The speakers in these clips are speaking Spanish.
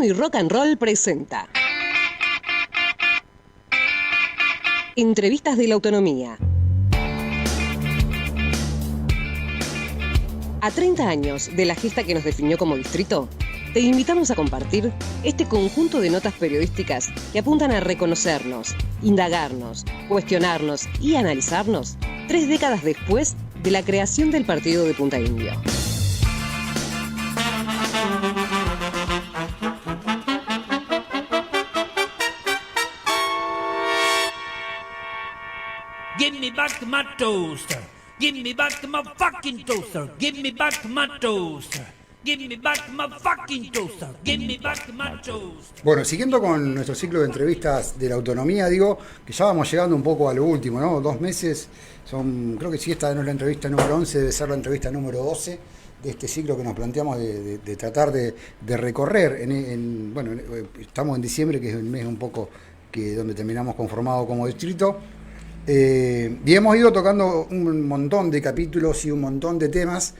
Y Rock and Roll presenta Entrevistas de la Autonomía. A 30 años de la gesta que nos definió como distrito, te invitamos a compartir este conjunto de notas periodísticas que apuntan a reconocernos, indagarnos, cuestionarnos y analizarnos 3 décadas después de la creación del partido de Punta Indio. Give me back my toaster. Give me back my fucking toaster. Give me back my toaster. Give me back my fucking toaster. Give me back my toaster. Bueno, siguiendo con nuestro ciclo de entrevistas de la autonomía, digo que ya vamos llegando un poco a lo último, ¿no? 2 meses, creo que si esta no es la entrevista número 11, debe ser la entrevista número 12 de este ciclo que nos planteamos de tratar de recorrer. Bueno, estamos en diciembre, que es un mes un poco donde terminamos conformado como distrito. Y hemos ido tocando un montón de capítulos y un montón de temas.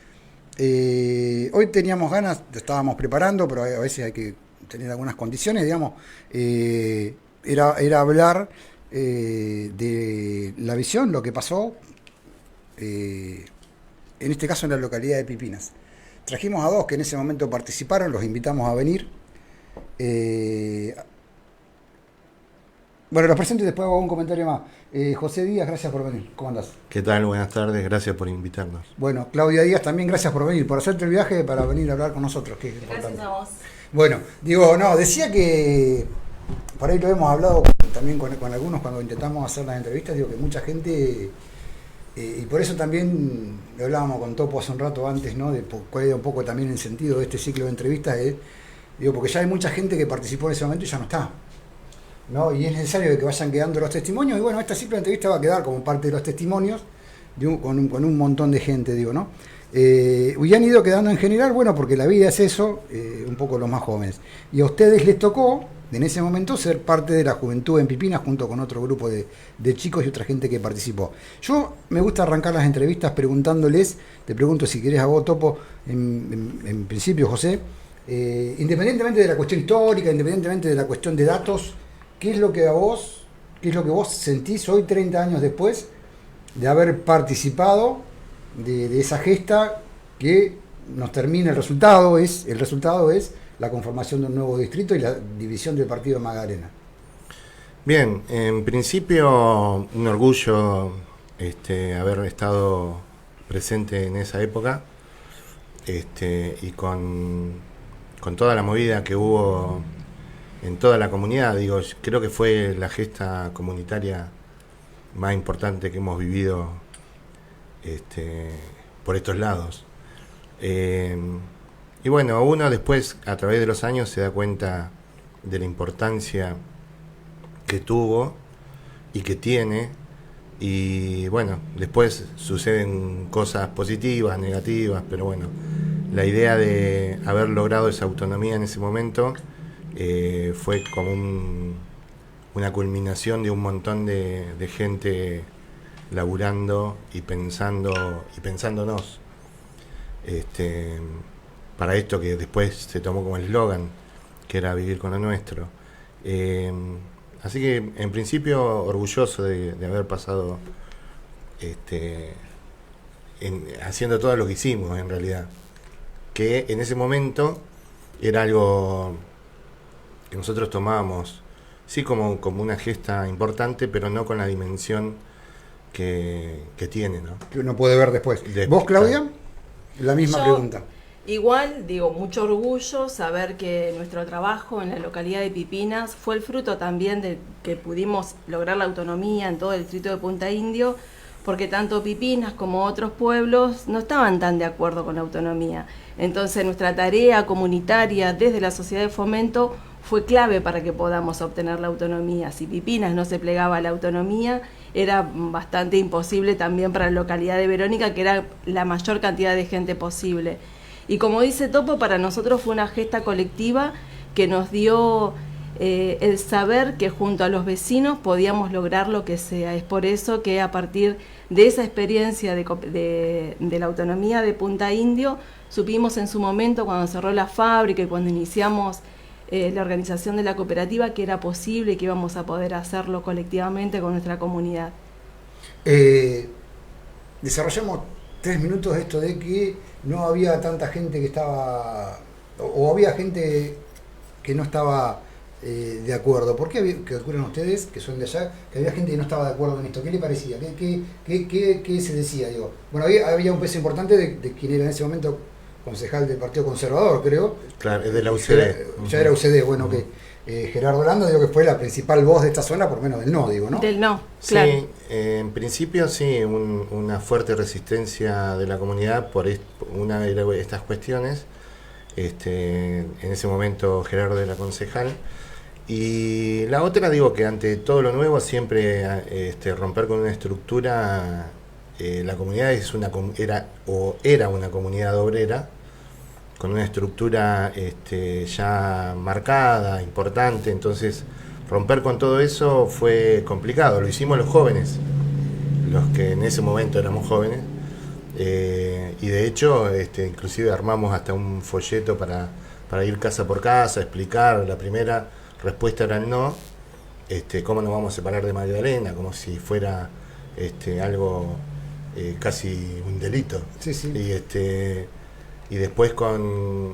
Hoy teníamos ganas, estábamos preparando, pero a veces hay que tener algunas condiciones, digamos. Era hablar de la visión, lo que pasó, en este caso en la localidad de Pipinas. Trajimos a 2 que en ese momento participaron, los invitamos a venir. Bueno, los presento y después hago un comentario más. José Díaz, gracias por venir. ¿Cómo andás? ¿Qué tal? Buenas tardes, gracias por invitarnos. Bueno, Claudia Díaz, también gracias por venir, por hacerte el viaje para venir a hablar con nosotros, que es importante. Gracias a vos. Bueno, decía que por ahí lo hemos hablado también con algunos cuando intentamos hacer las entrevistas, que mucha gente, y por eso también lo hablábamos con Topo hace un rato antes, ¿no? De cuál era un poco también el sentido de este ciclo de entrevistas, porque ya hay mucha gente que participó en ese momento y ya no está, ¿no? Y es necesario que vayan quedando los testimonios, y bueno, esta ciclo de entrevistas va a quedar como parte de los testimonios con un montón de gente, ¿no? Y han ido quedando en general, bueno, porque la vida es eso, un poco los más jóvenes. Y a ustedes les tocó, en ese momento, ser parte de la juventud en Pipinas, junto con otro grupo de chicos y otra gente que participó. Yo me gusta arrancar las entrevistas preguntándoles, te pregunto si querés a vos, Topo, en principio, José, independientemente de la cuestión histórica, independientemente de la cuestión de datos, ¿qué es lo que vos sentís hoy, 30 años después, de haber participado de esa gesta que nos termina? El resultado es la conformación de un nuevo distrito y la división del partido de Magdalena. Bien, en principio un orgullo haber estado presente en esa época, y con toda la movida que hubo en toda la comunidad. Creo que fue la gesta comunitaria más importante que hemos vivido por estos lados. Y bueno, uno después, a través de los años, se da cuenta de la importancia que tuvo y que tiene. Y bueno, después suceden cosas positivas, negativas, pero bueno, la idea de haber logrado esa autonomía en ese momento fue como una culminación de un montón de gente laburando y pensándonos para esto que después se tomó como el eslogan, que era vivir con lo nuestro. Así que en principio orgulloso de haber pasado haciendo todo lo que hicimos, en realidad, que en ese momento era algo que nosotros tomábamos sí como una gesta importante, pero no con la dimensión que tiene, ¿no? Que uno puede ver después. ¿Vos, Claudia? La misma pregunta. Igual, mucho orgullo saber que nuestro trabajo en la localidad de Pipinas fue el fruto también de que pudimos lograr la autonomía en todo el distrito de Punta Indio, porque tanto Pipinas como otros pueblos no estaban tan de acuerdo con la autonomía. Entonces nuestra tarea comunitaria desde la sociedad de fomento fue clave para que podamos obtener la autonomía. Si Pipinas no se plegaba a la autonomía, era bastante imposible también para la localidad de Verónica, que era la mayor cantidad de gente posible. Y como dice Topo, para nosotros fue una gesta colectiva que nos dio el saber que junto a los vecinos podíamos lograr lo que sea. Es por eso que a partir de esa experiencia de la autonomía de Punta Indio, supimos en su momento, cuando cerró la fábrica y cuando iniciamos la organización de la cooperativa, que era posible y que íbamos a poder hacerlo colectivamente con nuestra comunidad. Desarrollamos 3 minutos esto de que no había tanta gente que estaba, o había gente que no estaba de acuerdo. ¿Por qué calculan ustedes, que son de allá, que había gente que no estaba de acuerdo en esto? ¿Qué le parecía? ¿Qué se decía? Digo, bueno, había un peso importante de quien era en ese momento concejal del Partido Conservador, creo. Claro, es de la UCD. Ya era UCD, bueno, que Gerardo Landa, digo que fue la principal voz de esta zona, por lo menos del no, digo, ¿no? Del no, claro. Sí, en principio sí, una fuerte resistencia de la comunidad por una de estas cuestiones. En ese momento Gerardo era concejal. Y la otra, digo que ante todo lo nuevo, siempre romper con una estructura. La comunidad era una comunidad obrera, con una estructura ya marcada, importante. Entonces romper con todo eso fue complicado. Lo hicimos los jóvenes, los que en ese momento éramos jóvenes, y de hecho inclusive armamos hasta un folleto para ir casa por casa, explicar. La primera respuesta era el no, cómo nos vamos a separar de Magdalena, como si fuera algo casi un delito. Sí, sí. Y después con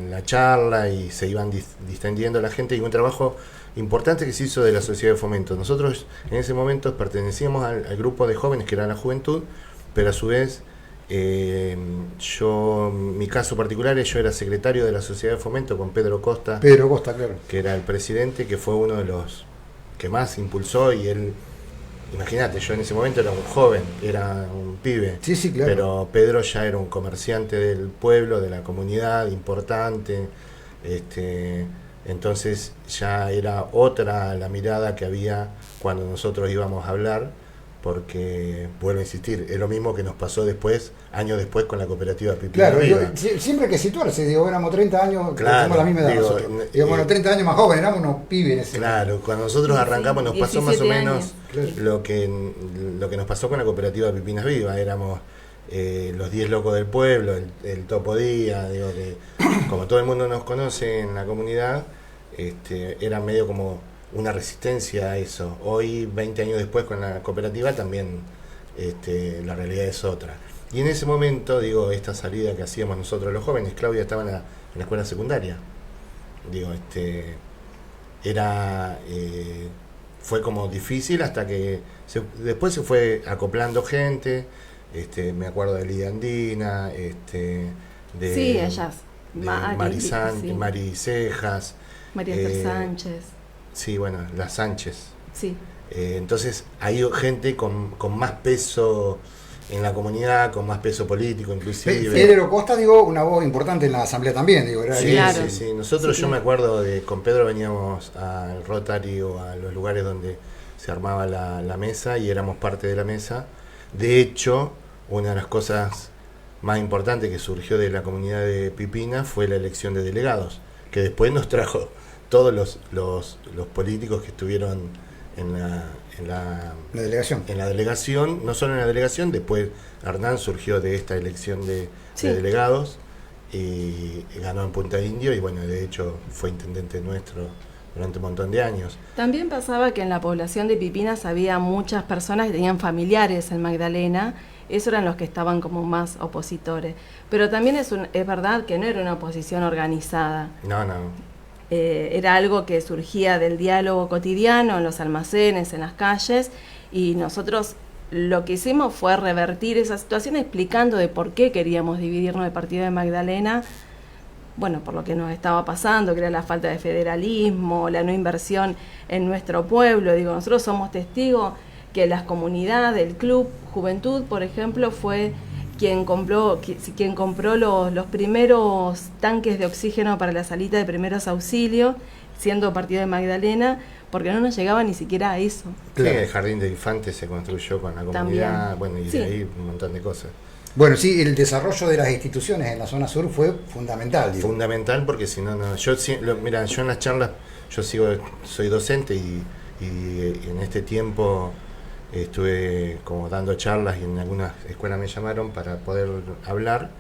la charla y se iban distendiendo la gente, y un trabajo importante que se hizo de la sociedad de fomento. Nosotros en ese momento pertenecíamos al grupo de jóvenes que era la juventud, pero a su vez mi caso particular, yo era secretario de la sociedad de fomento con Pedro Costa, claro, que era el presidente, que fue uno de los que más impulsó. Y él, imagínate, yo en ese momento era un joven, era un pibe, sí, sí, claro. Pero Pedro ya era un comerciante del pueblo, de la comunidad, importante. Entonces ya era otra la mirada que había cuando nosotros íbamos a hablar, porque, vuelvo a insistir, es lo mismo que nos pasó después, años después, con la cooperativa Pipina Claro, Viva. Siempre hay que situarse, digo, éramos 30 años, claro, tenemos la misma edad nosotros. Digo, bueno, 30 años más jóvenes, éramos unos pibes en ese Claro, momento. cuando nosotros arrancamos nos pasó más o menos años. lo que nos pasó con la cooperativa Pipinas Viva. Éramos los 10 locos del pueblo, el Topo Día, digo, que como todo el mundo nos conoce en la comunidad, era medio como una resistencia a eso. Hoy, 20 años después, con la cooperativa también la realidad es otra. Y en ese momento, digo, esta salida que hacíamos nosotros los jóvenes, Claudia estaba en la escuela secundaria. Digo, fue como difícil hasta que después se fue acoplando gente. Me acuerdo de Lidia Andina, de sí, ellas. Mari Cejas, María Esther Sánchez. Sí, bueno, las Sánchez. Sí. Entonces hay gente con más peso en la comunidad, con más peso político inclusive. Pedro Costa, digo, una voz importante en la asamblea también, digo, era sí, claro. Sí. Nosotros, sí, yo me acuerdo con Pedro veníamos al Rotary o a los lugares donde se armaba la mesa, y éramos parte de la mesa. De hecho, una de las cosas más importantes que surgió de la comunidad de Pipina fue la elección de delegados, que después nos trajo todos los políticos que estuvieron en la delegación, no solo en la delegación. Después Hernán surgió de esta elección de delegados y ganó en Punta Indio, y bueno, de hecho fue intendente nuestro durante un montón de años. También pasaba que en la población de Pipinas había muchas personas que tenían familiares en Magdalena. Esos eran los que estaban como más opositores. Pero también es verdad que no era una oposición organizada. No. Era algo que surgía del diálogo cotidiano en los almacenes, en las calles, y nosotros lo que hicimos fue revertir esa situación explicando de por qué queríamos dividirnos del partido de Magdalena. Bueno, por lo que nos estaba pasando, que era la falta de federalismo, la no inversión en nuestro pueblo. Digo, nosotros somos testigos que las comunidades, el club Juventud, por ejemplo, fue quien compró los primeros tanques de oxígeno para la salita de primeros auxilios, siendo partido de Magdalena, porque no nos llegaba ni siquiera a eso. Claro. Sí, el jardín de infantes se construyó con la comunidad, también. Bueno, y sí, de ahí un montón de cosas. Bueno, sí, el desarrollo de las instituciones en la zona sur fue fundamental. Digo. Fundamental, porque si no, yo en las charlas, soy docente, y en este tiempo estuve como dando charlas, y en algunas escuelas me llamaron para poder hablar,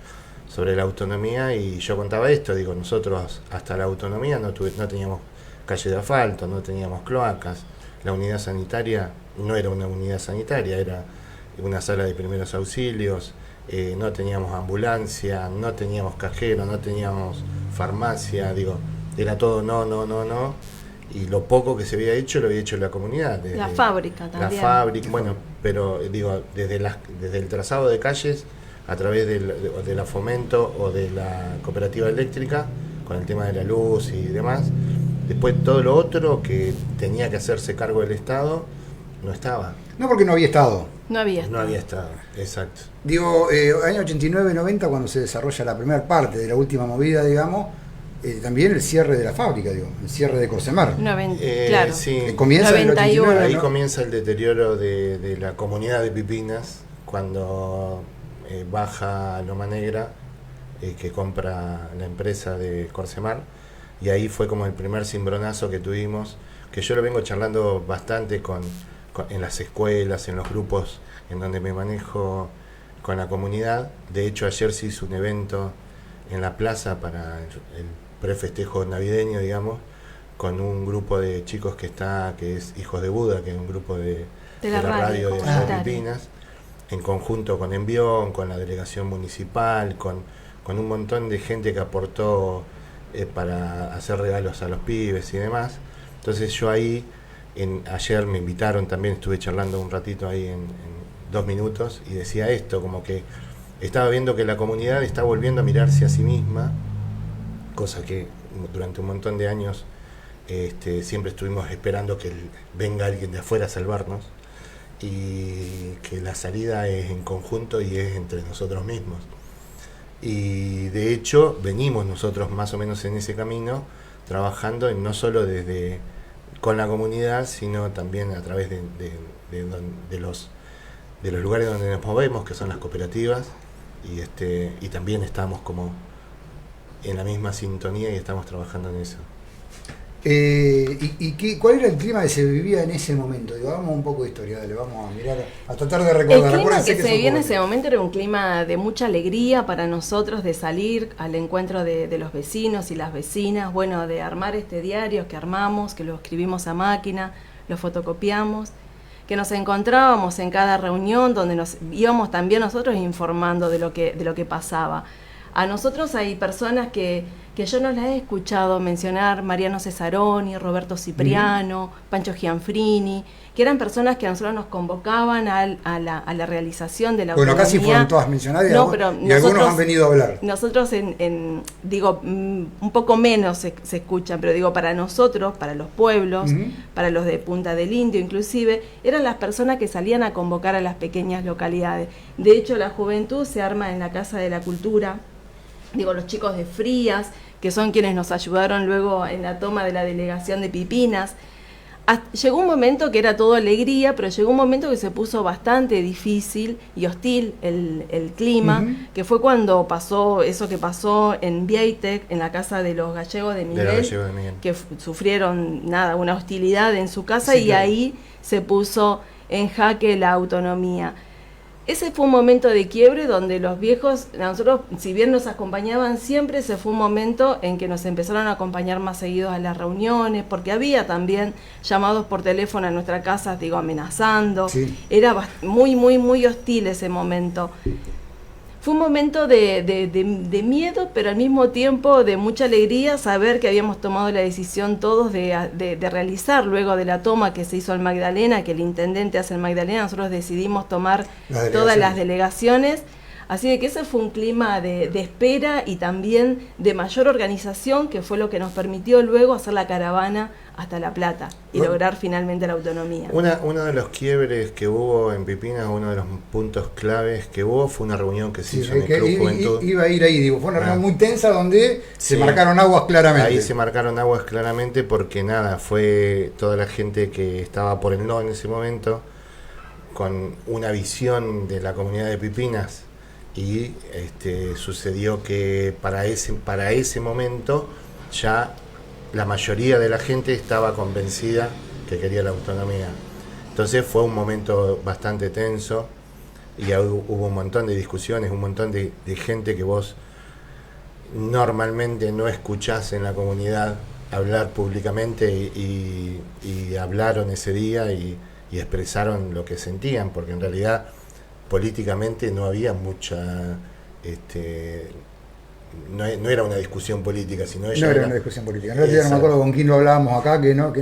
sobre la autonomía, y yo contaba esto, digo, nosotros hasta la autonomía no teníamos calle de asfalto, no teníamos cloacas, la unidad sanitaria no era una unidad sanitaria, era una sala de primeros auxilios, no teníamos ambulancia, no teníamos cajero, no teníamos farmacia, digo, era todo no, y lo poco que se había hecho lo había hecho la comunidad. Desde la fábrica también. La fábrica, bueno, pero digo, desde el trazado de calles, a través de la Fomento o de la cooperativa eléctrica, con el tema de la luz y demás. Después todo lo otro que tenía que hacerse cargo del Estado, no estaba. No, porque no había Estado. No había Estado, exacto. Digo, año 89-90, cuando se desarrolla la primera parte de la última movida, digamos, también el cierre de la fábrica, digo, el cierre de Corsemar. Claro. Sí, Comienza en el 89, ahí ¿no? comienza el deterioro de la comunidad de Pipinas, cuando baja Loma Negra, que compra la empresa de Corsemar, y ahí fue como el primer cimbronazo que tuvimos, que yo lo vengo charlando bastante en las escuelas, en los grupos en donde me manejo con la comunidad. De hecho, ayer se hizo un evento en la plaza para el prefestejo navideño, digamos, con un grupo de chicos que es Hijos de Buda, que es un grupo de la radio de Pipinas, en conjunto con Envión, con la delegación municipal, con un montón de gente que aportó para hacer regalos a los pibes y demás. Entonces yo ahí, ayer me invitaron también, estuve charlando un ratito ahí en 2 minutos, y decía esto, como que estaba viendo que la comunidad está volviendo a mirarse a sí misma, cosa que durante un montón de años siempre estuvimos esperando que venga alguien de afuera a salvarnos, y que la salida es en conjunto y es entre nosotros mismos. Y de hecho venimos nosotros más o menos en ese camino, trabajando no solo con la comunidad, sino también a través de los lugares donde nos movemos, que son las cooperativas, y también estamos como en la misma sintonía y estamos trabajando en eso. ¿Cuál era el clima que se vivía en ese momento? Digo, hagamos un poco de historia, dale, vamos a mirar, a tratar de recordar. El clima que se vivía en ese momento era un clima de mucha alegría para nosotros, de salir al encuentro de los vecinos y las vecinas, bueno, de armar este diario que armamos, que lo escribimos a máquina, lo fotocopiamos, que nos encontrábamos en cada reunión donde nos íbamos también nosotros informando de lo que pasaba. A nosotros hay personas que yo no las he escuchado mencionar, Mariano Cesaroni, Roberto Cipriano, Pancho Gianfrini, que eran personas que a nosotros nos convocaban a la realización de la autonomía. Bueno, casi fueron todas mencionadas, no, pero y algunos han venido a hablar. Nosotros, digo, un poco menos se escuchan, pero digo, para nosotros, para los pueblos, para los de Punta del Indio inclusive, eran las personas que salían a convocar a las pequeñas localidades. De hecho, la juventud se arma en la Casa de la Cultura, digo, los chicos de Frías, que son quienes nos ayudaron luego en la toma de la delegación de Pipinas. Llegó un momento que era todo alegría, pero llegó un momento que se puso bastante difícil y hostil el clima, que fue cuando pasó eso que pasó en Vieitek, en la casa de los gallegos de Miguel, que sufrieron una hostilidad en su casa, sí, y claro, ahí se puso en jaque la autonomía. Ese fue un momento de quiebre donde los viejos, nosotros, si bien nos acompañaban siempre, ese fue un momento en que nos empezaron a acompañar más seguidos a las reuniones, porque había también llamados por teléfono a nuestra casa, digo, amenazando. Sí. Era muy, muy, muy hostil ese momento. Fue un momento de miedo, pero al mismo tiempo de mucha alegría saber que habíamos tomado la decisión todos de realizar, luego de la toma que se hizo en Magdalena, que el intendente hace en Magdalena, nosotros decidimos tomar todas las delegaciones. Así de que ese fue un clima de espera y también de mayor organización, que fue lo que nos permitió luego hacer la caravana hasta La Plata y lograr finalmente la autonomía. Uno de los quiebres que hubo en Pipinas, uno de los puntos claves que hubo, fue una reunión que se hizo en el Club Juventud. Iba a ir ahí, digo, fue una reunión muy tensa donde se marcaron aguas claramente. Ahí se marcaron aguas claramente porque fue toda la gente que estaba por el no en ese momento, con una visión de la comunidad de Pipinas, y sucedió que para ese momento ya la mayoría de la gente estaba convencida que quería la autonomía. Entonces fue un momento bastante tenso y hubo un montón de discusiones, un montón de gente que vos normalmente no escuchás en la comunidad hablar públicamente y hablaron ese día y expresaron lo que sentían, porque en realidad políticamente no había mucha no era una discusión política, sino no era una discusión política. No me acuerdo con quién lo hablábamos acá, que no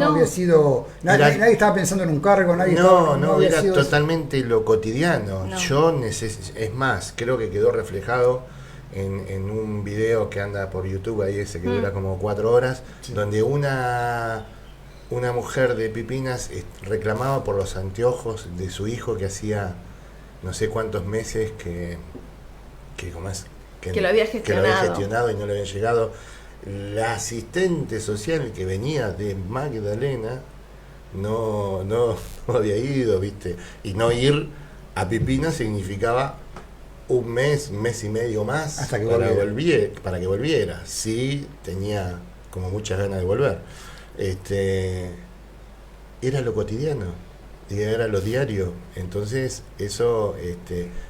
había sido, nadie estaba pensando en un cargo, nadie había era sido totalmente lo cotidiano. No. Yo es más, creo que quedó reflejado en un video que anda por YouTube ahí, ese que dura como 4 horas, Sí. donde una mujer de Pipinas reclamaba por los anteojos de su hijo, que hacía no sé cuántos meses que lo había gestionado y no le habían llegado. La asistente social que venía de Magdalena no había ido, ¿viste? Y no ir a Pipinas significaba un mes y medio más hasta que para que volviera. Sí, tenía como muchas ganas de volver. Era lo cotidiano, era lo diario. Entonces eso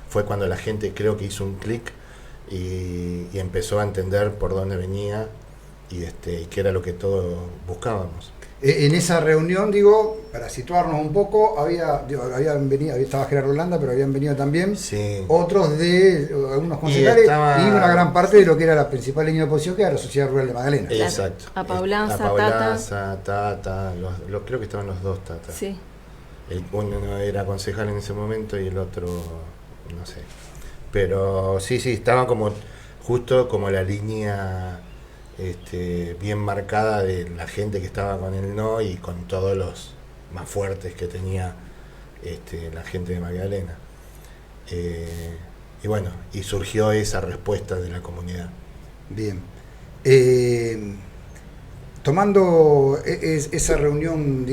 fue cuando la gente creo que hizo un clic y empezó a entender por dónde venía y qué era lo que todos buscábamos. En esa reunión, para situarnos un poco, habían venido, estaba Gerardo Landa, pero habían venido también otros de algunos concejales y una gran parte de lo que era la principal línea de oposición, que era la Sociedad Rural de Magdalena. Claro. Exacto. Apaulanza, Tata, creo que estaban los dos Tata. Sí. Uno era concejal en ese momento y el otro, no sé. Pero sí, estaban como justo como la línea bien marcada de la gente que estaba con el no y con todos los más fuertes que tenía la gente de Magdalena. Y bueno, y surgió esa respuesta de la comunidad. Bien. Tomando esa reunión,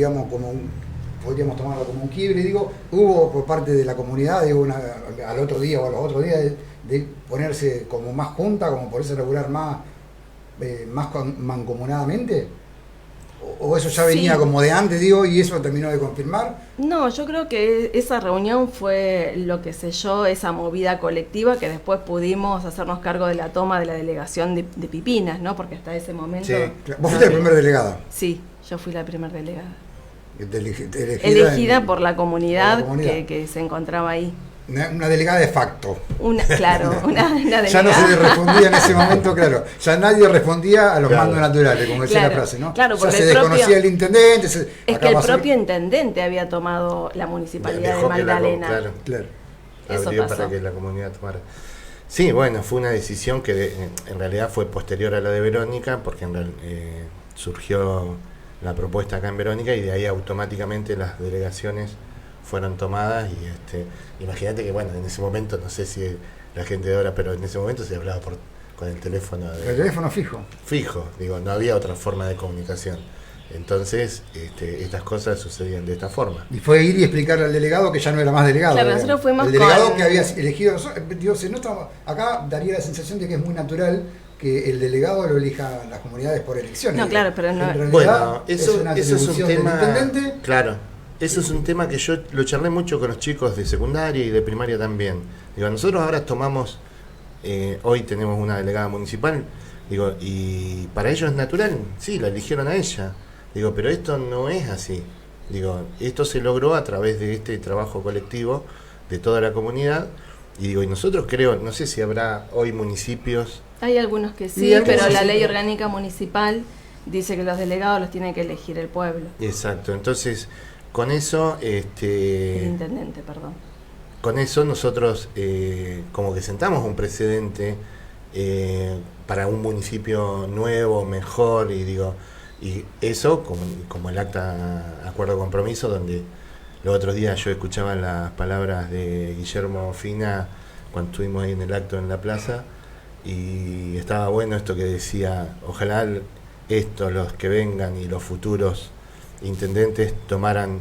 podríamos tomarlo como un quiebre, hubo por parte de la comunidad, al otro día o a los otros días, de ponerse como más junta, como poderse regular más mancomunadamente, o eso ya venía como de antes, y eso terminó de confirmar. No, yo creo que esa reunión fue lo que selló esa movida colectiva que después pudimos hacernos cargo de la toma de la delegación de Pipinas, ¿no? Porque hasta ese momento... Sí. ¿Vos fuiste el primer delegado? Sí, yo fui la primera delegada. Elegida por la comunidad, que se encontraba ahí. Una delegada de facto. Una delegada. Ya no se le respondía en ese momento, claro. Ya nadie respondía a los mandos naturales, como decía la frase, ¿no? Claro, porque ya se desconocía el intendente. Es que el propio intendente había tomado la municipalidad de Magdalena. Claro. Eso abrió pasó. para que la comunidad tomara. Sí, bueno, fue una decisión que en realidad fue posterior a la de Verónica, porque surgió la propuesta acá en Verónica y de ahí automáticamente las delegaciones fueron tomadas y imagínate que en ese momento, no sé si la gente de ahora, pero en ese momento se hablaba con el teléfono el teléfono fijo, no había otra forma de comunicación. Entonces estas cosas sucedían de esta forma. Y fue ir y explicarle al delegado que ya no era más delegado. Claro, nosotros fuimos el delegado que había elegido. Acá daría la sensación de que es muy natural que el delegado lo elija las comunidades por elecciones. No, claro, pero no. Bueno, eso es un tema. Del intendente. Claro, eso es un tema que yo lo charlé mucho con los chicos de secundaria y de primaria también. Nosotros ahora tomamos, hoy tenemos una delegada municipal, y para ellos es natural, sí, la eligieron a ella. Pero esto no es así. Esto se logró a través de este trabajo colectivo de toda la comunidad. Y nosotros no sé si habrá hoy municipios. Hay algunos que sí, pero la ley orgánica municipal dice que los delegados los tiene que elegir el pueblo. Exacto, entonces con eso... el intendente, perdón. Con eso nosotros como que sentamos un precedente para un municipio nuevo, mejor, y eso como el acta acuerdo compromiso, donde los otros días yo escuchaba las palabras de Guillermo Fina cuando estuvimos ahí en el acto en la plaza, y estaba bueno esto que decía: ojalá los que vengan y los futuros intendentes tomaran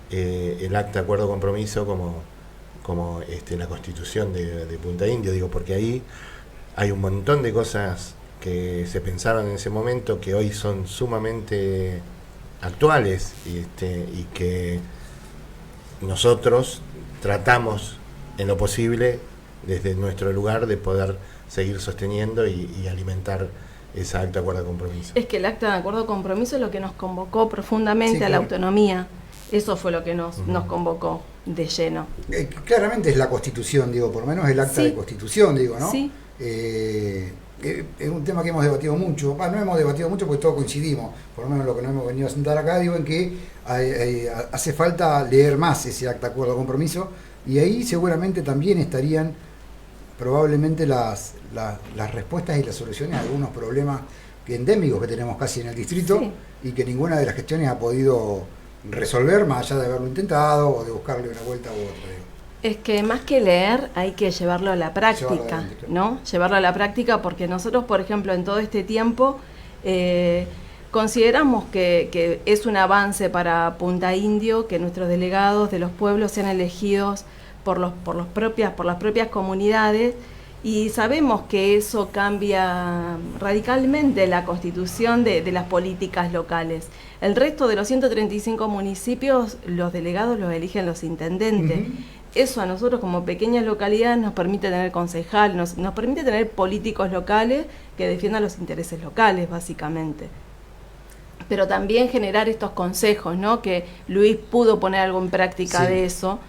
el acta acuerdo compromiso como la constitución de Punta Indio, porque ahí hay un montón de cosas que se pensaron en ese momento que hoy son sumamente actuales y que nosotros tratamos en lo posible desde nuestro lugar de poder seguir sosteniendo y alimentar esa acta de acuerdo de compromiso. Es que el acta de acuerdo de compromiso es lo que nos convocó profundamente Sí, a la claro. autonomía. Eso fue lo que nos convocó de lleno. Claramente es la Constitución, digo, por lo menos el acta Sí. de Constitución, digo, ¿no? Sí. Es un tema que hemos debatido mucho, no hemos debatido mucho porque todos coincidimos, por lo menos lo que nos hemos venido a sentar acá, digo, en que hace falta leer más ese acta de acuerdo de compromiso, y ahí seguramente también estarían probablemente las respuestas y las soluciones a algunos problemas endémicos que tenemos casi en el distrito, Sí. y que ninguna de las gestiones ha podido resolver, más allá de haberlo intentado o de buscarle una vuelta u otra, digo. Es que más que leer hay que llevarlo a la práctica, Llevarlo adelante, claro. ¿no? Llevarlo a la práctica porque nosotros, por ejemplo, en todo este tiempo consideramos que es un avance para Punta Indio que nuestros delegados de los pueblos sean elegidos por las propias comunidades, y sabemos que eso cambia radicalmente la constitución de las políticas locales. El resto de los 135 municipios, los delegados los eligen los intendentes. Ujú. Eso a nosotros como pequeñas localidades nos permite tener concejal, nos permite tener políticos locales que defiendan los intereses locales, básicamente. Pero también generar estos consejos, ¿no? Que Luis pudo poner algo en práctica Sí. de eso.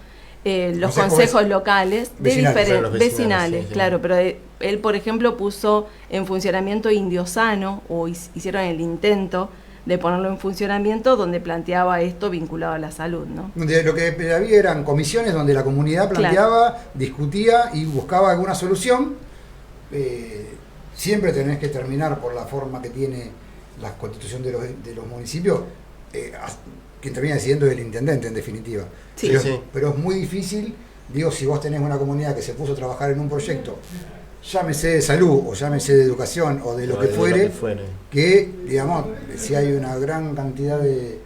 Los Consejos consejos locales de vecinales. diferentes Los vecinales, vecinales, sí, sí. claro, pero él, por ejemplo, puso en funcionamiento Indiosano, o hicieron el intento de ponerlo en funcionamiento, donde planteaba esto vinculado a la salud, ¿no? Donde lo que había eran comisiones donde la comunidad planteaba, discutía y buscaba alguna solución. Siempre tenés que terminar por la forma que tiene la constitución de los municipios, quien termina decidiendo es el intendente, en definitiva. Sí. Pero, Sí. pero es muy difícil, digo, si vos tenés una comunidad que se puso a trabajar en un proyecto, llámese de salud o llámese de educación o de lo que fuere, que, digamos, si hay una gran cantidad de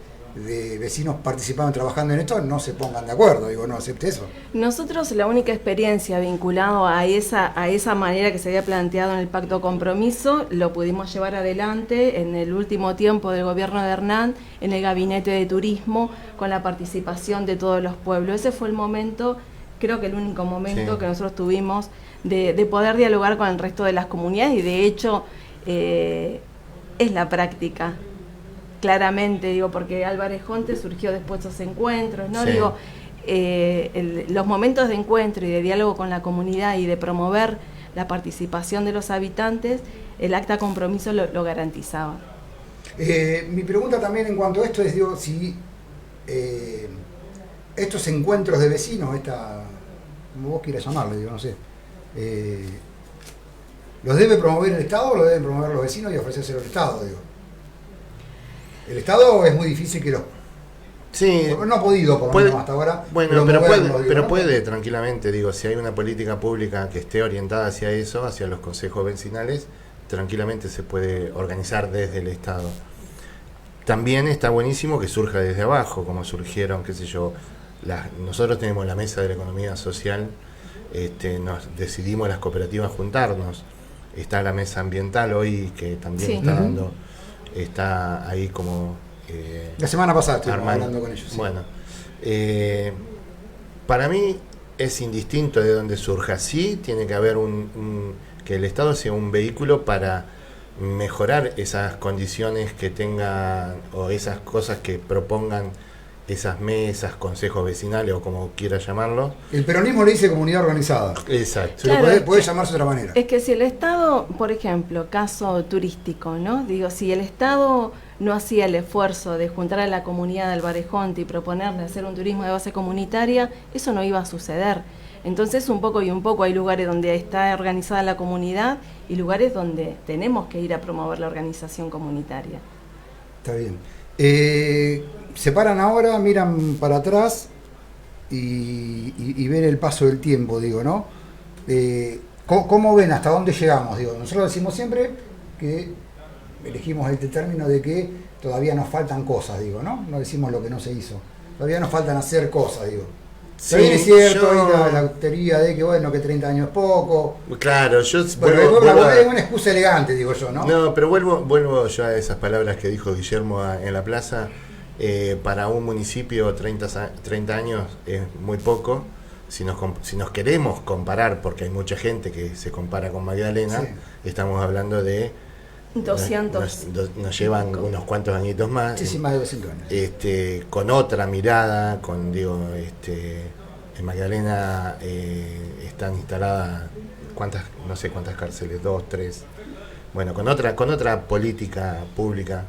vecinos participando, trabajando en esto, no se pongan de acuerdo, digo, no acepte eso. Nosotros la única experiencia vinculado a esa manera que se había planteado en el Pacto Compromiso lo pudimos llevar adelante en el último tiempo del gobierno de Hernán, en el Gabinete de Turismo, con la participación de todos los pueblos. Ese fue el momento, creo que el único momento Sí. que nosotros tuvimos de poder dialogar con el resto de las comunidades, y de hecho es la práctica. Claramente, digo, porque Álvarez Jonte surgió después de esos encuentros, ¿no? Sí. Digo, los momentos de encuentro y de diálogo con la comunidad y de promover la participación de los habitantes, el acta compromiso lo garantizaba. Mi pregunta también en cuanto a esto es, digo, si estos encuentros de vecinos, como vos quieras llamarle, digo, no sé, ¿los debe promover el Estado o los deben promover los vecinos y ofrecérselo al Estado, digo? El Estado es muy difícil que Sí, no ha podido, por lo puede- menos hasta ahora. bueno, pero promoverlo, puede, digo, pero ¿no? puede tranquilamente, digo, si hay una política pública que esté orientada hacia eso, hacia los consejos vecinales, tranquilamente se puede organizar desde el Estado. También está buenísimo que surja desde abajo, como surgieron, qué sé yo, nosotros tenemos la mesa de la economía social, nos decidimos las cooperativas juntarnos, está la mesa ambiental hoy que también Sí. está Ujú. está ahí como La semana pasada estuvimos Armando. hablando con ellos. Sí. Bueno, para mí es indistinto de dónde surja. Sí, tiene que haber que el Estado sea un vehículo para mejorar esas condiciones que tengan o esas cosas que propongan esas mesas, consejos vecinales o como quiera llamarlo. El peronismo le dice comunidad organizada. Exacto. Se lo Claro, puede llamarse de otra manera. Es que si el Estado, por ejemplo, caso turístico, ¿no? Digo, si el Estado no hacía el esfuerzo de juntar a la comunidad de Álvarez Jonte y proponerle hacer un turismo de base comunitaria, eso no iba a suceder. Entonces, un poco y un poco, hay lugares donde está organizada la comunidad y lugares donde tenemos que ir a promover la organización comunitaria. Está bien. Se paran ahora, miran para atrás y ven el paso del tiempo, digo, ¿no? ¿Cómo ven hasta dónde llegamos? Digo, nosotros decimos siempre que elegimos este término de que todavía nos faltan cosas, digo, ¿no? No decimos lo que no se hizo. Todavía nos faltan hacer cosas, digo. Sí, También es cierto, yo- y la teoría de que, bueno, que 30 años es poco. Claro, yo Bueno, vuelvo a- es una excusa elegante, digo yo, ¿no? No, pero vuelvo yo a esas palabras que dijo Guillermo en la plaza. Para un municipio 30 años es muy poco. si nos queremos comparar, porque hay mucha gente que se compara con Magdalena, Sí. estamos hablando de 200. nos llevan unos cuantos añitos más, Sí, más de 200 años. con otra mirada, en Magdalena están instaladas no sé cuántas cárceles, 2, 3, bueno, con otra política pública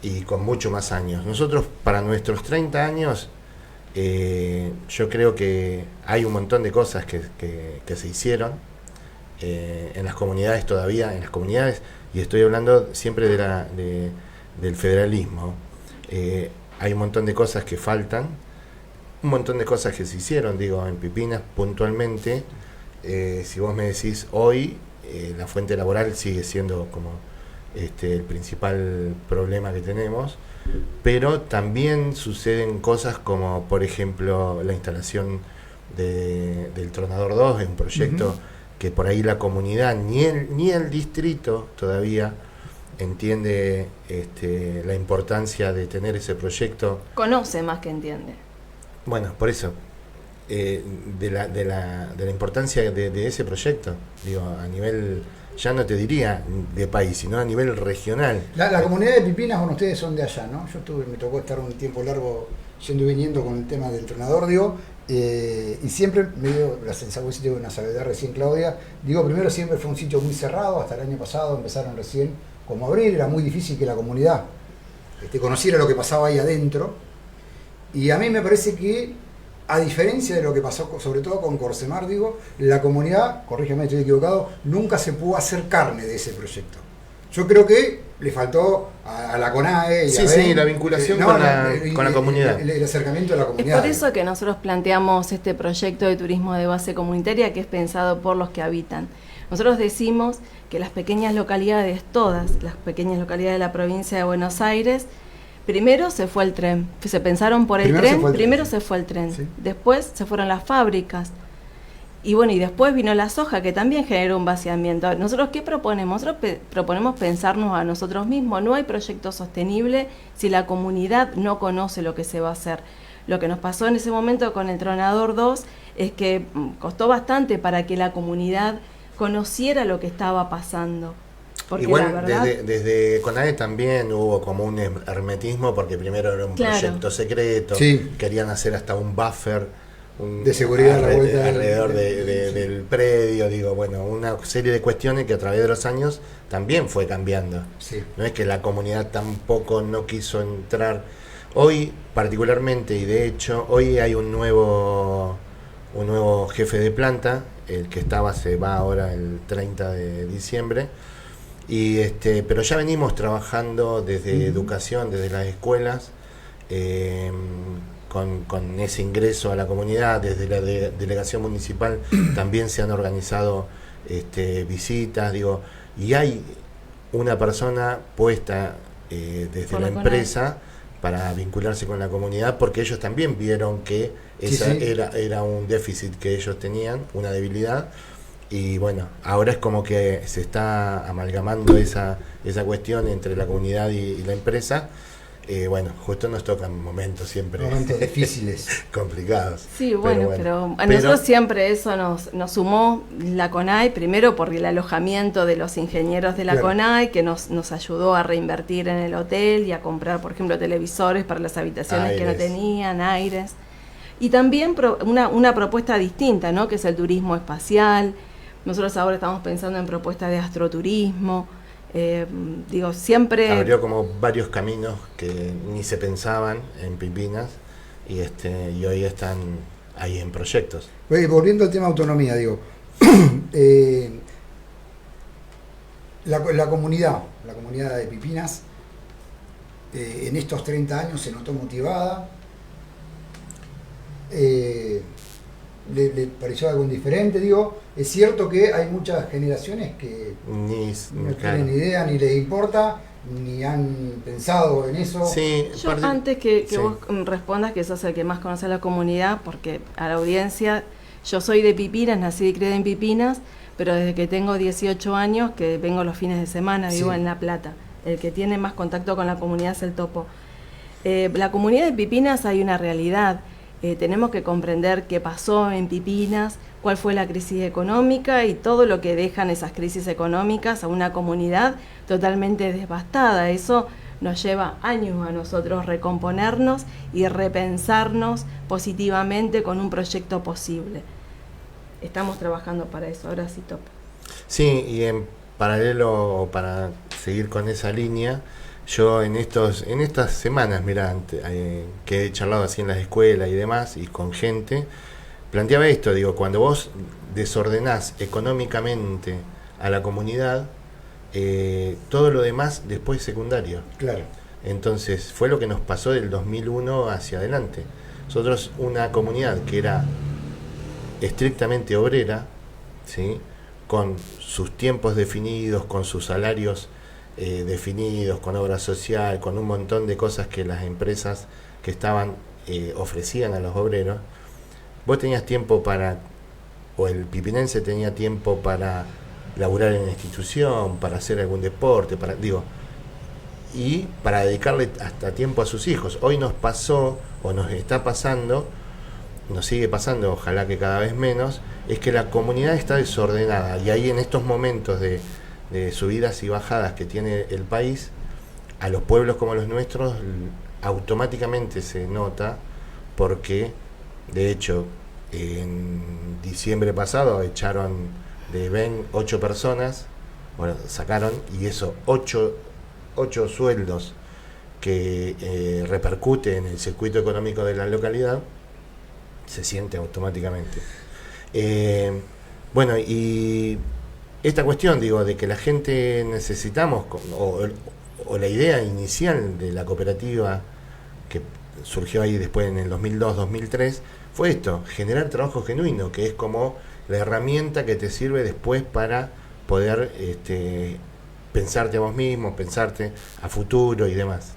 y con mucho más años. Nosotros, para nuestros 30 años, yo creo que hay un montón de cosas que se hicieron en las comunidades todavía, y estoy hablando siempre del federalismo. Hay un montón de cosas que faltan, un montón de cosas que se hicieron, digo, en Pipinas puntualmente. Si vos me decís hoy, la fuente laboral sigue siendo como el principal problema que tenemos, pero también suceden cosas como, por ejemplo, la instalación del Tronador 2, es un proyecto que por ahí la comunidad ni el distrito todavía entiende la importancia de tener ese proyecto. Conoce más que entiende. Bueno, por eso, de la importancia de ese proyecto, digo, a nivel, ya no te diría de país, sino a nivel regional. La comunidad de Pipinas, bueno, ustedes son de allá, ¿no? Me tocó estar un tiempo largo yendo y viniendo con el tema del Tronador, digo, y siempre me dio la sensación, de una sabiduría recién, Claudia, digo, primero siempre fue un sitio muy cerrado, hasta el año pasado empezaron recién como a abrir, era muy difícil que la comunidad conociera lo que pasaba ahí adentro, y a mí me parece que, a diferencia de lo que pasó sobre todo con Corsemar, digo, la comunidad, corrígeme si estoy equivocado, nunca se pudo hacer carne de ese proyecto. Yo creo que le faltó a la CONAE y sí, la vinculación con la comunidad. El acercamiento a la Es comunidad. por eso que nosotros planteamos este proyecto de turismo de base comunitaria, que es pensado por los que habitan. Nosotros decimos que las pequeñas localidades, todas las pequeñas localidades de la provincia de Buenos Aires, primero se fue el tren, se pensaron por el tren, primero se fue el tren, sí. Después se fueron las fábricas, y bueno, y después vino la soja, que también generó un vaciamiento. Nosotros, ¿qué proponemos? Nosotros proponemos pensarnos a nosotros mismos. No hay proyecto sostenible si la comunidad no conoce lo que se va a hacer. Lo que nos pasó en ese momento con el Tronador 2 es que costó bastante para que la comunidad conociera lo que estaba pasando. Porque igual la verdad, desde CONAE también hubo como un hermetismo, porque primero era un proyecto secreto, sí. Querían hacer hasta un buffer de seguridad alrededor del predio, digo, bueno, una serie de cuestiones que a través de los años también fue cambiando. Sí. No es que la comunidad tampoco no quiso entrar. Hoy particularmente, y de hecho hoy hay un nuevo jefe de planta, el que estaba se va ahora el 30 de diciembre, y pero ya venimos trabajando desde educación, desde las escuelas, con ese ingreso a la comunidad. Desde la delegación municipal también se han organizado visitas, digo, y hay una persona puesta desde la empresa para vincularse con la comunidad, porque ellos también vieron que esa era un déficit que ellos tenían, una debilidad, y bueno, ahora es como que se está amalgamando esa cuestión entre la comunidad y la empresa. Bueno, justo nos tocan momentos difíciles, complicados. Sí, pero a nosotros siempre eso nos sumó la CONAE, primero por el alojamiento de los ingenieros de la CONAE, que nos ayudó a reinvertir en el hotel y a comprar, por ejemplo, televisores para las habitaciones que no tenían, aires. Y también una propuesta distinta, ¿no? Que es el turismo espacial. Nosotros ahora estamos pensando en propuestas de astroturismo. Siempre abrió como varios caminos que ni se pensaban en Pipinas, y hoy están ahí en proyectos. Volviendo al tema autonomía, digo, la comunidad de Pipinas en estos 30 años se notó motivada. ¿Le pareció algo diferente? Digo, es cierto que hay muchas generaciones que no tienen ni idea, ni les importa, ni han pensado en eso. Sí, yo antes que vos respondas, que sos el que más conoce a la comunidad, porque a la audiencia, yo soy de Pipinas, nací y crié en Pipinas, pero desde que tengo 18 años, que vengo los fines de semana, vivo en La Plata. El que tiene más contacto con la comunidad es el Topo. La comunidad de Pipinas hay una realidad. tenemos que comprender qué pasó en Pipinas, cuál fue la crisis económica y todo lo que dejan esas crisis económicas a una comunidad totalmente devastada. Eso nos lleva años a nosotros recomponernos y repensarnos positivamente con un proyecto posible. Estamos trabajando para eso, ahora sí, Top. Sí, y en paralelo, para seguir con esa línea, yo en estas semanas, mira, que he charlado así en las escuelas y demás, y con gente, planteaba esto, digo, cuando vos desordenás económicamente a la comunidad, todo lo demás después es secundario. Claro. Entonces fue lo que nos pasó del 2001 hacia adelante. Nosotros, una comunidad que era estrictamente obrera, ¿sí?, con sus tiempos definidos, con sus salarios definidos, con obra social, con un montón de cosas que las empresas que estaban ofrecían a los obreros, vos tenías tiempo o el pipinense tenía tiempo para laburar en la institución, para hacer algún deporte, y para dedicarle hasta tiempo a sus hijos. Hoy nos pasó, o nos está pasando, nos sigue pasando, ojalá que cada vez menos, es que la comunidad está desordenada, y ahí en estos momentos de subidas y bajadas que tiene el país, a los pueblos como los nuestros automáticamente se nota, porque de hecho en diciembre pasado echaron de Ben 8 personas, bueno, sacaron, y eso 8 sueldos que repercute en el circuito económico de la localidad, se siente automáticamente. Bueno, y esta cuestión, digo, de que la gente necesitamos, o la idea inicial de la cooperativa que surgió ahí después en el 2002-2003, fue esto, generar trabajo genuino, que es como la herramienta que te sirve después para poder pensarte a vos mismo, pensarte a futuro y demás.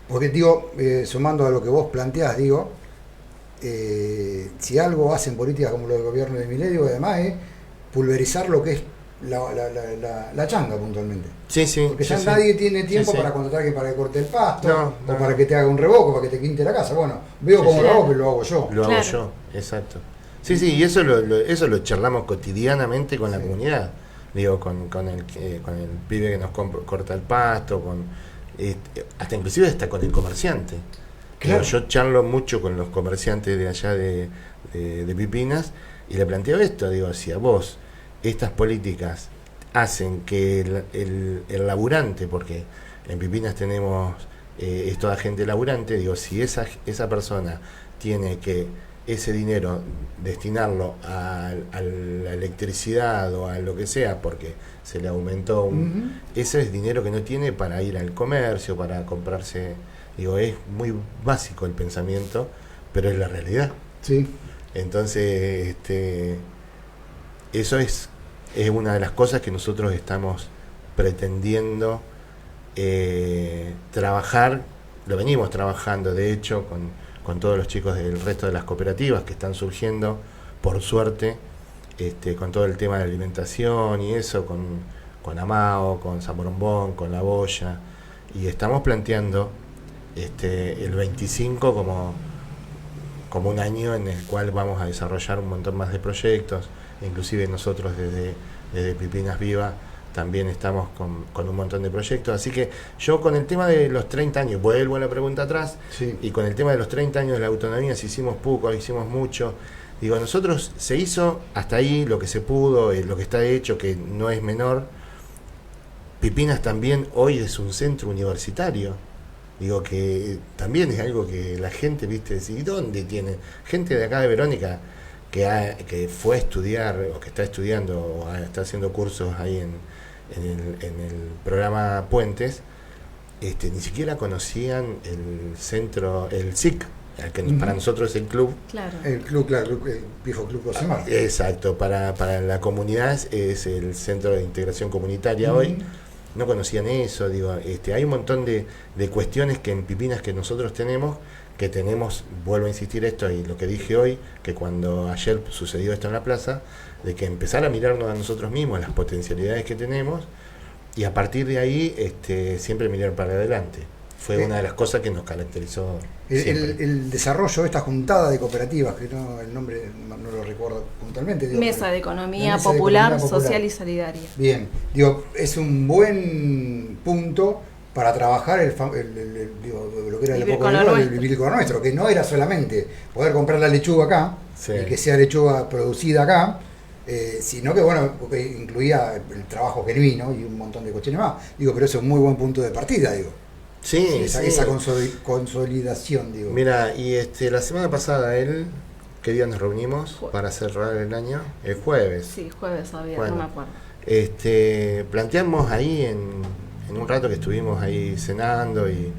Porque digo, sumando a lo que vos planteás, digo, si algo hacen políticas como lo del gobierno de Milei, además es pulverizar lo que es la changa puntualmente. Sí, sí. Porque ya sí, nadie tiene tiempo sí, para contratar que para que corte el pasto, No, o para que te haga un revoco, para que te quinte la casa. Bueno, veo cómo lo hago, pero lo hago yo. Lo hago Claro. yo, exacto. Sí, sí, y eso lo charlamos cotidianamente con la comunidad. Digo, con el pibe que nos corta el pasto, hasta inclusive hasta con el comerciante. Claro. Digo, yo charlo mucho con los comerciantes de allá de Pipinas, y le planteo esto, digo, si a vos estas políticas hacen que el laburante, porque en Pipinas tenemos es toda gente laburante, digo, si esa persona tiene que ese dinero destinarlo a la electricidad o a lo que sea porque se le aumentó ese es dinero que no tiene para ir al comercio, para comprarse, digo, es muy básico el pensamiento, pero es la realidad. Sí. Entonces, eso es una de las cosas que nosotros estamos pretendiendo trabajar, lo venimos trabajando de hecho con todos los chicos del resto de las cooperativas que están surgiendo, por suerte, con todo el tema de la alimentación y eso, con Amao, con Zamorombón, con La Boya, y estamos planteando el 25 como un año en el cual vamos a desarrollar un montón más de proyectos, inclusive nosotros desde Pipinas Viva también estamos con un montón de proyectos, así que yo con el tema de los 30 años, vuelvo a la pregunta atrás, Sí. y con el tema de los 30 años de la autonomía, si hicimos poco, hicimos mucho, digo, nosotros se hizo hasta ahí lo que se pudo, lo que está hecho, que no es menor. Pipinas también hoy es un centro universitario, digo, que también es algo que la gente, viste, ¿y dónde tiene? Gente de acá de Verónica que fue a estudiar, o que está estudiando, o está haciendo cursos ahí en el programa Puentes, ni siquiera conocían el centro, el SIC, que para nosotros es el club. Claro. El club, claro, el viejo club Cosemar. Exacto, para la comunidad es el centro de integración comunitaria hoy. No conocían eso, digo, hay un montón de cuestiones que en Pipinas que nosotros tenemos, vuelvo a insistir esto y lo que dije hoy, que cuando ayer sucedió esto en la plaza, de que empezar a mirarnos a nosotros mismos, las potencialidades que tenemos, y a partir de ahí siempre mirar para adelante. fue una de las cosas que nos caracterizó siempre. El desarrollo de esta juntada de cooperativas, que no, el nombre no lo recuerdo puntualmente. Digo, Mesa de Economía Mesa de Popular, Economía Popular, Social y Solidaria. Bien, digo, es un buen punto para trabajar digo, lo que era Vivir el con lo nuestro. vivir con lo nuestro, que no era solamente poder comprar la lechuga acá, Sí. y que sea lechuga producida acá, sino que bueno, que incluía el trabajo genuino y un montón de cuestiones más. Digo, pero eso es un muy buen punto de partida, digo. Sí, Esa consolidación, digo. Mira, y la semana pasada, ¿qué día nos reunimos para cerrar el año? El jueves. Sí, jueves había, Bueno. no me acuerdo. Planteamos ahí en un rato que estuvimos ahí cenando y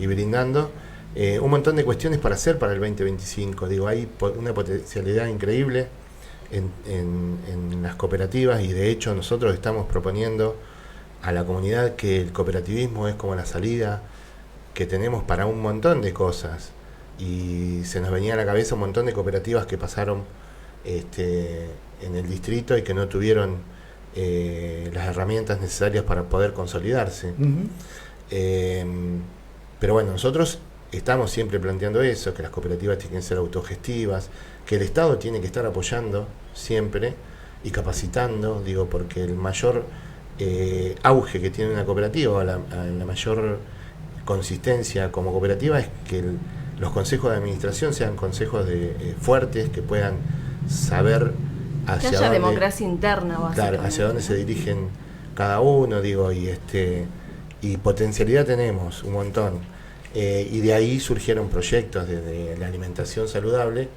brindando un montón de cuestiones para hacer para el 2025. Digo, hay una potencialidad increíble en las cooperativas, y de hecho nosotros estamos proponiendo a la comunidad que el cooperativismo es como la salida que tenemos para un montón de cosas, y se nos venía a la cabeza un montón de cooperativas que pasaron en el distrito y que no tuvieron las herramientas necesarias para poder consolidarse. Ujú. Pero bueno, nosotros estamos siempre planteando eso, que las cooperativas tienen que ser autogestivas, que el Estado tiene que estar apoyando siempre y capacitando, digo, porque el mayor auge que tiene una cooperativa, la mayor consistencia como cooperativa, es que los consejos de administración sean consejos fuertes, que puedan saber Que hacia haya dónde, democracia interna, básicamente. claro, hacia dónde se dirigen cada uno, digo, y potencialidad tenemos un montón. Y de ahí surgieron proyectos desde la alimentación saludable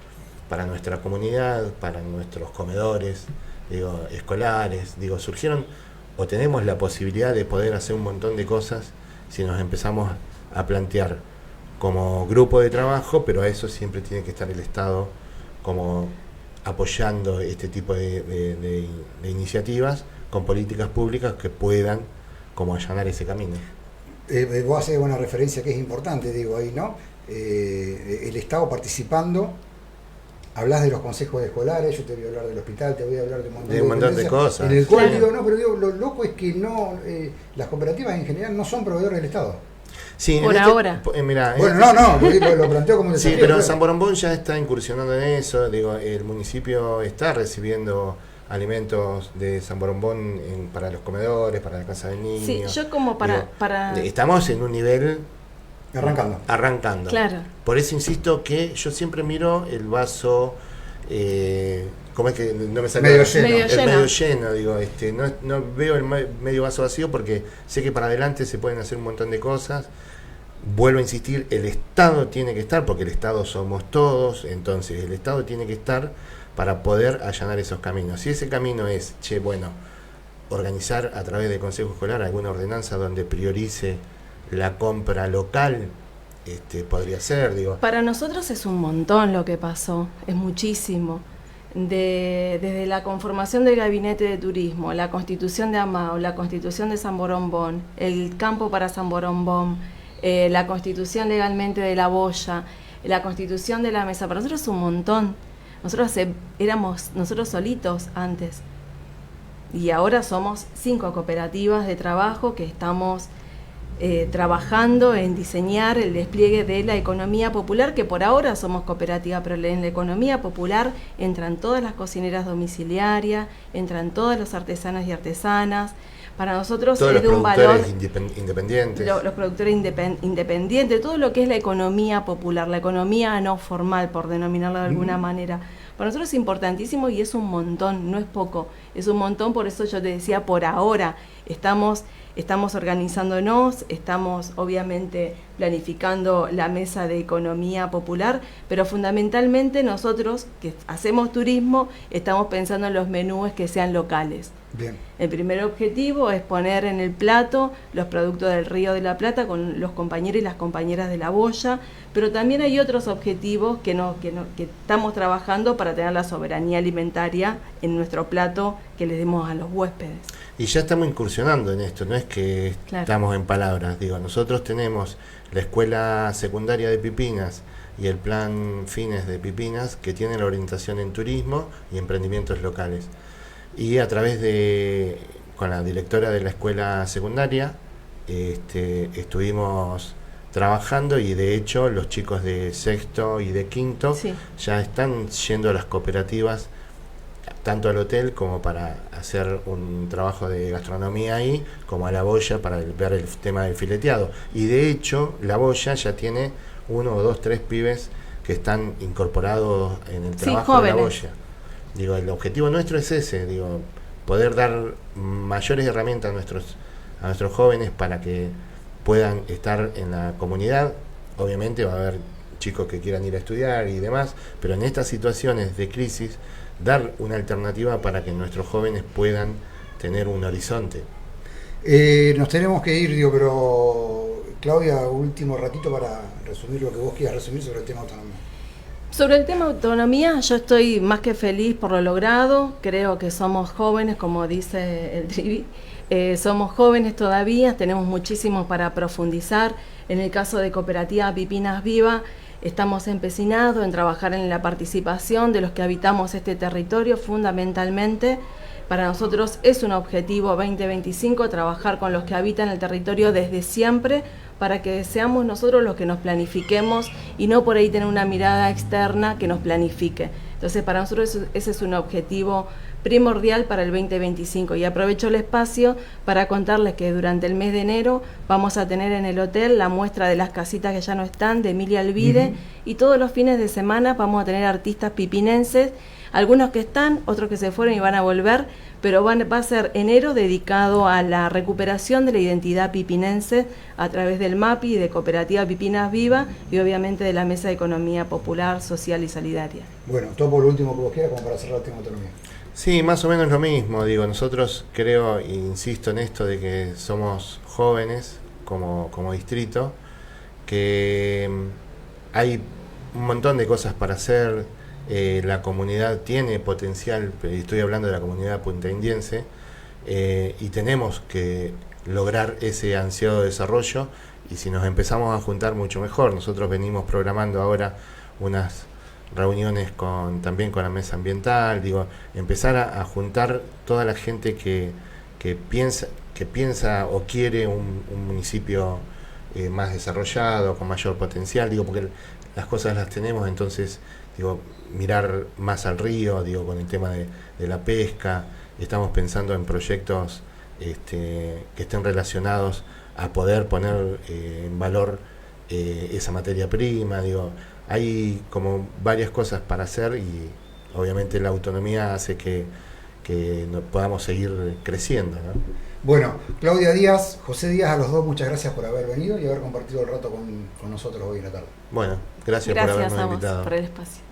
para nuestra comunidad, para nuestros comedores, digo, escolares, digo, surgieron, o tenemos la posibilidad de poder hacer un montón de cosas si nos empezamos a plantear como grupo de trabajo, pero a eso siempre tiene que estar el Estado como apoyando este tipo de iniciativas con políticas públicas que puedan como allanar ese camino. Vos haces una referencia que es importante, digo, ahí, ¿no? El Estado participando, hablas de los consejos escolares, yo te voy a hablar del hospital, te voy a hablar de un montón de cosas. En el cual Claro. digo, no, pero digo, lo loco es que no, las cooperativas en general no son proveedores del Estado. Sí, Por ahora. Mirá, Bueno, no, lo planteo como un sí, desafío. pero claro. San Borombón ya está incursionando en eso. Digo, el municipio está recibiendo alimentos de San Borombón para los comedores, para la casa del niño. Sí, yo como para Estamos en un nivel Arrancando. Claro. Por eso insisto que yo siempre miro el vaso, ¿cómo es que no me sale? Medio lleno. Medio El lleno. medio lleno, digo, no veo el medio vaso vacío, porque sé que para adelante se pueden hacer un montón de cosas. Vuelvo a insistir, el Estado tiene que estar, porque el Estado somos todos, entonces el Estado tiene que estar para poder allanar esos caminos. Si ese camino es, organizar a través del Consejo Escolar alguna ordenanza donde priorice la compra local, podría ser, digo. Para nosotros es un montón lo que pasó, es muchísimo. Desde la conformación del Gabinete de Turismo, la Constitución de Amao, la Constitución de San Borombón, el campo para San Borombón, la Constitución legalmente de la Boya, la Constitución de la Mesa, para nosotros es un montón. Nosotros éramos nosotros solitos antes, y ahora somos 5 cooperativas de trabajo que estamos trabajando en diseñar el despliegue de la economía popular, que por ahora somos cooperativa, pero en la economía popular entran todas las cocineras domiciliarias, entran todas las artesanas y artesanas. Para nosotros Todos es de los un valor, productores independientes. los productores independientes, todo lo que es la economía popular, la economía no formal, por denominarla de alguna manera. Para nosotros es importantísimo y es un montón, no es poco, es un montón. Por eso yo te decía, por ahora estamos organizándonos, estamos obviamente planificando la mesa de economía popular, pero fundamentalmente nosotros que hacemos turismo estamos pensando en los menús que sean locales. Bien. El primer objetivo es poner en el plato los productos del Río de la Plata con los compañeros y las compañeras de la Boya, pero también hay otros objetivos que estamos trabajando para tener la soberanía alimentaria en nuestro plato que les demos a los huéspedes. Y ya estamos incursionando en esto, no es que Claro. estamos en palabras, digo, nosotros tenemos la escuela secundaria de Pipinas y el plan Fines de Pipinas, que tienen la orientación en turismo y emprendimientos locales. Y a través con la directora de la escuela secundaria, estuvimos trabajando, y de hecho los chicos de sexto y de quinto Sí. ya están yendo a las cooperativas, tanto al hotel como para hacer un trabajo de gastronomía ahí, como a la boya para ver el tema del fileteado. Y de hecho la boya ya tiene 1 o 2, 3 pibes que están incorporados en el Sí, trabajo de la jóvenes. boya. Digo, el objetivo nuestro es ese, digo, poder dar mayores herramientas a nuestros jóvenes para que puedan estar en la comunidad. Obviamente va a haber chicos que quieran ir a estudiar y demás, pero en estas situaciones de crisis, dar una alternativa para que nuestros jóvenes puedan tener un horizonte. Nos tenemos que ir, digo, pero Claudia, último ratito para resumir lo que vos quieras resumir sobre el tema autonomía. Sobre el tema autonomía, yo estoy más que feliz por lo logrado. Creo que somos jóvenes, como dice el Trivi. Somos jóvenes todavía, tenemos muchísimo para profundizar. En el caso de Cooperativa Pipinas Viva, estamos empecinados en trabajar en la participación de los que habitamos este territorio, fundamentalmente. Para nosotros es un objetivo 2025 trabajar con los que habitan el territorio desde siempre, para que seamos nosotros los que nos planifiquemos y no por ahí tener una mirada externa que nos planifique. Entonces, para nosotros ese es un objetivo primordial para el 2025. Y aprovecho el espacio para contarles que durante el mes de enero vamos a tener en el hotel la muestra de las casitas que ya no están, de Emilia Alvide, y todos los fines de semana vamos a tener artistas pipinenses, algunos que están, otros que se fueron y van a volver, pero va a ser enero dedicado a la recuperación de la identidad pipinense a través del MAPI, de Cooperativa Pipinas Viva y obviamente de la Mesa de Economía Popular, Social y Solidaria. Bueno, todo por lo último que vos quieras, como para cerrar el tema de autonomía. Sí, más o menos lo mismo, digo, nosotros creo, e insisto en esto de que somos jóvenes como distrito, que hay un montón de cosas para hacer, la comunidad tiene potencial, pero estoy hablando de la comunidad puntaindiense, y tenemos que lograr ese ansiado desarrollo, y si nos empezamos a juntar mucho mejor. Nosotros venimos programando ahora unas reuniones también con la mesa ambiental, digo, empezar a juntar toda la gente que piensa o quiere un municipio más desarrollado, con mayor potencial, digo, porque las cosas las tenemos, entonces, digo, mirar más al río, digo, con el tema de la pesca, estamos pensando en proyectos que estén relacionados a poder poner en valor esa materia prima, digo, hay como varias cosas para hacer, y obviamente la autonomía hace que podamos seguir creciendo, ¿no? Bueno, Claudia Díaz, José Díaz, a los dos muchas gracias por haber venido y haber compartido el rato con nosotros hoy en la tarde. Bueno, gracias por Gracias habernos a vos invitado. por el espacio.